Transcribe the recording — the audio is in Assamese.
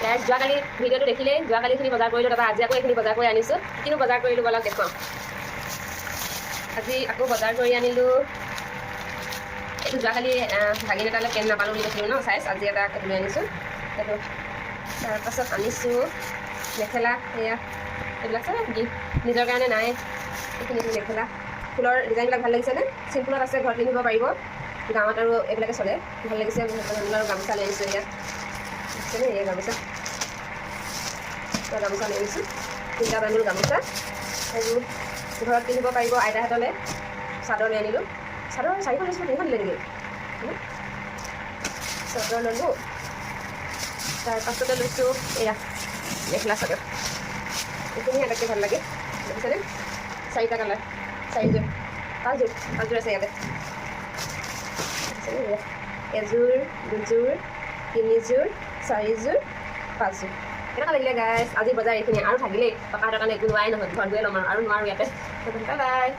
গাইজ যোৱাকালি ভিডিঅ'টো দেখিলেই যোৱাকালিখিনি বজাৰ কৰিলোঁ তাৰপৰা আজি আকৌ এইখিনি বজাৰ কৰি আনিছোঁ কিনো বজাৰ কৰিলোঁ বলক দেখুৱাওঁ আজি আকৌ বজাৰ কৰি আনিলোঁ এইটো যোৱাকালি ভাগিন এটালৈ পেণ্ট নাপালোঁ বুলি কৈছিলোঁ ন চাইজ আজি এটা লৈ আনিছোঁ সেইটো তাৰপাছত আনিছোঁ মেখেলা সেয়া এইবিলাক চব নিজৰ কাৰণে নাই এইখিনি মেখেলা ফুলৰ ডিজাইনবিলাক ভাল লাগিছেনে চিম্পুলত আছে ঘৰত পিন্ধিব পাৰিব গাঁৱত আৰু এইবিলাকে চলে ভাল লাগিছে আৰু গামোচা লৈ আনিছোঁ এয়া দেখিছেনে এয়া গামোচা গামোচা লৈ আনিছোঁ তিনিটা বান্ধোল গামোচা এইবোৰ ঘৰত পিন্ধিব পাৰিব আইতাহঁতলৈ চাদৰ লৈ আনিলোঁ চাদৰ 4খন লৈছোঁ 3খন দিলে নেকি চাদৰ ল'লোঁ তাৰপাছতে লৈছোঁ এয়া মেখেলা চাদৰ এইখিনি আটাইতকৈ ভাল লাগে দেখিছেনে 4টা কালাৰ 4যোৰ 5যোৰ আছে ইয়াতে এযোৰ 2যোৰ 3যোৰ 4যোৰ 5যোৰ কেনেকুৱা লাগিলে গাইজ আজি বজাৰ এইখিনি আৰু থাকিলেই টকা কাৰণে একো নোৱাৰাই নহয় ঘৰত গৈ ল'ম আৰু নোৱাৰোঁ ইয়াতে বাই বাই